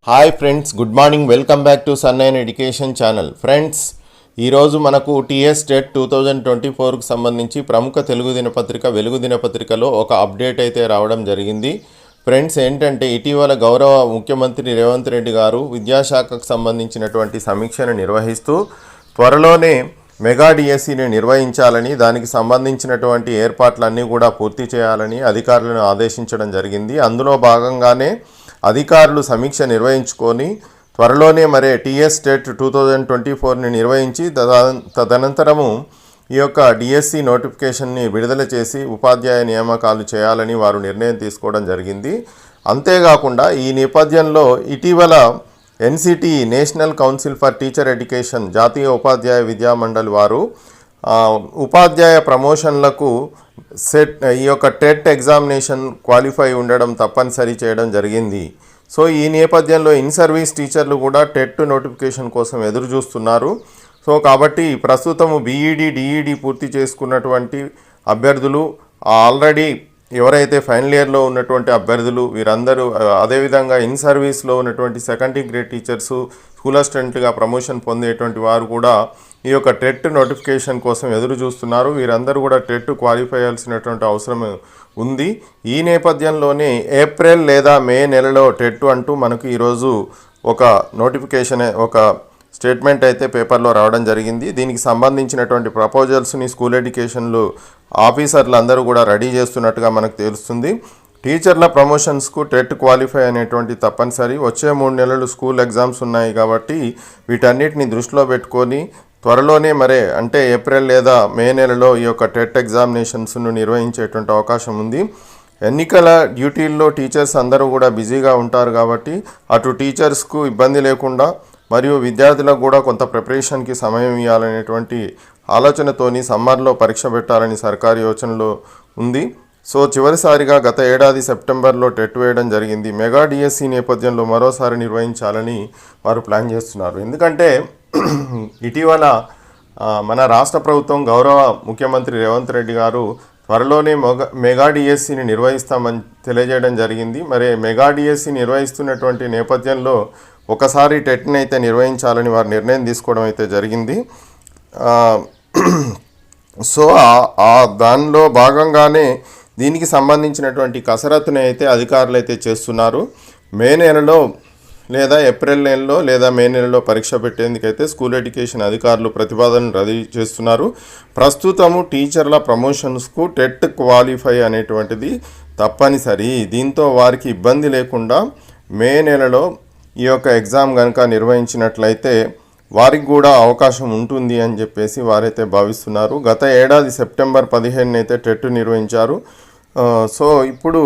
Hi friends, good morning. Welcome back to సన్నైన్ education channel. Friends, ఈరోజు మనకు TS TET 2024కు సంబంధించి ప్రముఖ తెలుగు దినపత్రిక వెలుగు దినపత్రికలో ఒక అప్డేట్ అయితే రావడం జరిగింది. ఫ్రెండ్స్, ఏంటంటే ఇటీవల గౌరవ ముఖ్యమంత్రి రేవంత్ రెడ్డి గారు విద్యాశాఖకు సంబంధించినటువంటి సమీక్షను నిర్వహిస్తూ త్వరలోనే మెగా డిఎస్సిని నిర్వహించాలని, దానికి సంబంధించినటువంటి ఏర్పాట్లన్నీ కూడా పూర్తి చేయాలని అధికారులను ఆదేశించడం జరిగింది. అందులో భాగంగానే అధికారులు సమీక్ష నిర్వహించుకొని త్వరలోనే టీఎస్ టెట్ 2024ని నిర్వహించి తదనంతరము ఈ యొక్క డిఎస్సి నోటిఫికేషన్ని విడుదల చేసి ఉపాధ్యాయ నియామకాలు చేయాలని వారు నిర్ణయం తీసుకోవడం జరిగింది. అంతేకాకుండా ఈ నేపథ్యంలో ఇటీవల NCT national council for teacher education జాతీయ ఉపాధ్యాయ విద్యా మండలి వారు ఉపాధ్యాయ ప్రమోషన్లకు ఈ యొక్క టెట్ ఎగ్జామినేషన్ క్వాలిఫై ఉండడం తప్పనిసరి చేయడం జరిగింది. సో ఈ నేపథ్యంలో ఇన్ సర్వీస్ టీచర్లు కూడా టెట్ నోటిఫికేషన్ కోసం ఎదురు చూస్తున్నారు. సో కాబట్టి ప్రస్తుతము బీఈడి డిఈడి పూర్తి చేసుకున్నటువంటి అభ్యర్థులు, ఆల్రెడీ ఎవరైతే ఫైనల్ ఇయర్లో ఉన్నటువంటి అభ్యర్థులు వీరందరూ, అదేవిధంగా ఇన్ సర్వీస్లో ఉన్నటువంటి సెకండరీ గ్రేడ్ టీచర్సు, స్కూల్ అసిస్టెంట్గా ప్రమోషన్ పొందేటువంటి వారు కూడా ఈ యొక్క టెట్ నోటిఫికేషన్ కోసం ఎదురు చూస్తున్నారు. వీరందరూ కూడా టెట్ క్వాలిఫై అయ్యాల్సినటువంటి అవసరం ఉంది. ఈ నేపథ్యంలోనే ఏప్రిల్ లేదా మే నెలలో టెట్ అంటూ మనకు ఈరోజు ఒక నోటిఫికేషన్, ఒక స్టేట్మెంట్ అయితే పేపర్లో రావడం జరిగింది. దీనికి సంబంధించినటువంటి ప్రపోజల్స్ని స్కూల్ ఎడ్యుకేషన్లు ఆఫీసర్లు అందరూ కూడా రెడీ చేస్తున్నట్టుగా మనకు తెలుస్తుంది. టీచర్ల ప్రమోషన్స్కు టెట్ క్వాలిఫై అనేటువంటి తప్పనిసరి. వచ్చే 3 నెలలు స్కూల్ ఎగ్జామ్స్ ఉన్నాయి కాబట్టి వీటన్నిటిని దృష్టిలో పెట్టుకొని త్వరలోనే అంటే ఏప్రిల్ లేదా మే నెలలో ఈ యొక్క టెట్ ఎగ్జామినేషన్స్ను నిర్వహించేటువంటి అవకాశం ఉంది. ఎన్నికల డ్యూటీల్లో టీచర్స్ అందరూ కూడా బిజీగా ఉంటారు కాబట్టి అటు టీచర్స్కు ఇబ్బంది లేకుండా మరియు విద్యార్థులకు కూడా కొంత ప్రిపరేషన్కి సమయం ఇవ్వాలనేటువంటి ఆలోచనతోని సమ్మర్లో పరీక్ష పెట్టాలని సర్కారు యోచనలో ఉంది. సో చివరిసారిగా గత ఏడాది సెప్టెంబర్లో టెట్ వేయడం జరిగింది. మెగా డిఎస్సి నేపథ్యంలో మరోసారి నిర్వహించాలని వారు ప్లాన్ చేస్తున్నారు. ఎందుకంటే ఇటీవల మన రాష్ట్ర ప్రభుత్వం గౌరవ ముఖ్యమంత్రి రేవంత్ రెడ్డి గారు త్వరలోనే మెగా డిఎస్సిని నిర్వహిస్తామని తెలియజేయడం జరిగింది. మెగా డిఎస్సి నిర్వహిస్తున్నటువంటి నేపథ్యంలో ఒకసారి టెట్ని అయితే నిర్వహించాలని వారు నిర్ణయం తీసుకోవడం అయితే జరిగింది. సో దానిలో భాగంగానే దీనికి సంబంధించినటువంటి కసరత్తుని అయితే అధికారులు అయితే చేస్తున్నారు. మే నెలలో లేదా ఏప్రిల్ నెలలో లేదా మే నెలలో పరీక్ష పెట్టేందుకైతే స్కూల్ ఎడ్యుకేషన్ అధికారులు ప్రతిపాదనలు రెడీ చేస్తున్నారు. ప్రస్తుతము టీచర్ల ప్రమోషన్స్కు టెట్ క్వాలిఫై అనేటువంటిది తప్పనిసరి. దీంతో వారికి ఇబ్బంది లేకుండా మే నెలలో ఈ యొక్క ఎగ్జామ్ కనుక నిర్వహించినట్లయితే వారికి కూడా అవకాశం ఉంటుంది అని చెప్పేసి వారైతే భావిస్తున్నారు. గత ఏడాది సెప్టెంబర్ 15 అయితే టెట్ నిర్వహించారు. సో ఇప్పుడు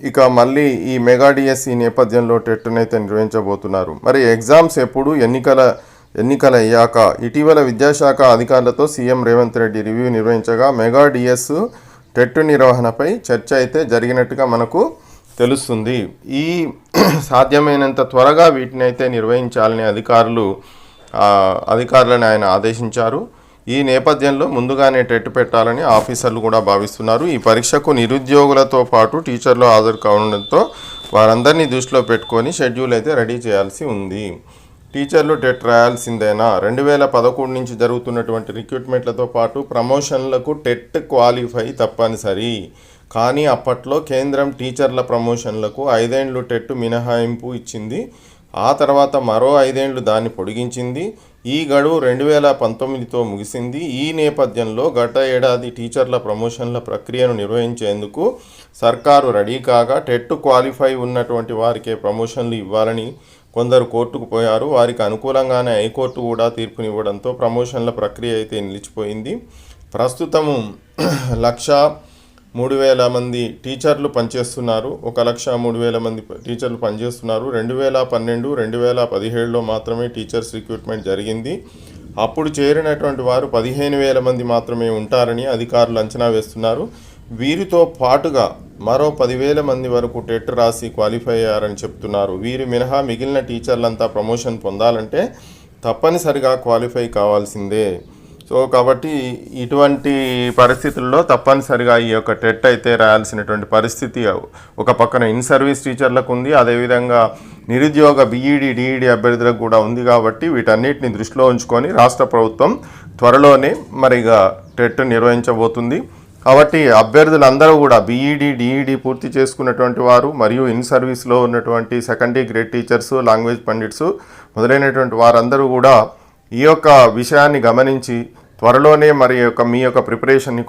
ఇక మళ్ళీ ఈ మెగా డిఎస్సి నేపథ్యంలో టెట్ను అయితే నిర్వహించబోతున్నారు. ఎగ్జామ్స్ ఎప్పుడు, ఎన్నికలు అయ్యాక ఇటీవల విద్యాశాఖ అధికారులతో సీఎం రేవంత్ రెడ్డి రివ్యూ నిర్వహించగా మెగా డిఎస్ టెట్ నిర్వహణపై చర్చ అయితే జరిగినట్టుగా మనకు తెలుస్తుంది. ఈ సాధ్యమైనంత త్వరగా వీటిని అయితే నిర్వహించాలని అధికారులను ఆయన ఆదేశించారు. ఈ నేపథ్యంలో ముందుగానే టెట్ పెట్టాలని ఆఫీసర్లు కూడా భావిస్తున్నారు. ఈ పరీక్షకు నిరుద్యోగులతో పాటు టీచర్లు హాజరు కావడంతో వారందరినీ దృష్టిలో పెట్టుకొని షెడ్యూల్ అయితే రెడీ చేయాల్సి ఉంది. టీచర్లు టెట్ రాయాల్సిందేనా? 2011 నుంచి జరుగుతున్నటువంటి రిక్రూట్మెంట్లతో పాటు ప్రమోషన్లకు టెట్ క్వాలిఫై తప్పనిసరి. కానీ అప్పట్లో కేంద్రం టీచర్ల ప్రమోషన్లకు 5 ఏళ్లు టెట్ మినహాయింపు ఇచ్చింది. ఆ తర్వాత మరో 5 ఏళ్లు దాన్ని పొడిగించింది. ఈ గడువు 2019తో ముగిసింది. ఈ నేపథ్యంలో గత ఏడాది టీచర్ల ప్రమోషన్ల ప్రక్రియను నిర్వహించేందుకు సర్కారు రెడీ కాగా టెట్ క్వాలిఫై ఉన్నటువంటి వారికే ప్రమోషన్లు ఇవ్వాలని కొందరు కోర్టుకు పోయారు. వారికి అనుకూలంగానే హైకోర్టు కూడా తీర్పునివ్వడంతో ప్రమోషన్ల ప్రక్రియ అయితే నిలిచిపోయింది. ప్రస్తుతము 1,03,000 మంది టీచర్లు పనిచేస్తున్నారు. 1,03,000 మంది టీచర్లు పనిచేస్తున్నారు. 2012, 2017లో మాత్రమే టీచర్స్ రిక్రూట్మెంట్ జరిగింది. అప్పుడు చేరినటువంటి వారు 15,000 మంది మాత్రమే ఉంటారని అధికారులు అంచనా వేస్తున్నారు. వీరితో పాటుగా మరో 10,000 మంది వరకు టెట్ రాసి క్వాలిఫై అయ్యారని చెప్తున్నారు. వీరి మినహా మిగిలిన టీచర్లంతా ప్రమోషన్ పొందాలంటే తప్పనిసరిగా క్వాలిఫై కావాల్సిందే. సో కాబట్టి ఇటువంటి పరిస్థితుల్లో తప్పనిసరిగా ఈ యొక్క టెట్ అయితే రాయాల్సినటువంటి పరిస్థితి ఒక పక్కన ఇన్ సర్వీస్ టీచర్లకు ఉంది. అదేవిధంగా నిరుద్యోగ బీఈడి డిఈడి అభ్యర్థులకు కూడా ఉంది కాబట్టి వీటన్నిటిని దృష్టిలో ఉంచుకొని రాష్ట్ర ప్రభుత్వం త్వరలోనే మరిగా టెట్ నిర్వహించబోతుంది. కాబట్టి అభ్యర్థులందరూ కూడా బీఈడి డిఈడి పూర్తి చేసుకున్నటువంటి వారు మరియు ఇన్ సర్వీస్లో ఉన్నటువంటి secondary grade teachers, language pundits మొదలైనటువంటి వారందరూ కూడా ఈ యొక్క విషయాన్ని గమనించి త్వరలోనే మీ యొక్క ప్రిపరేషన్ని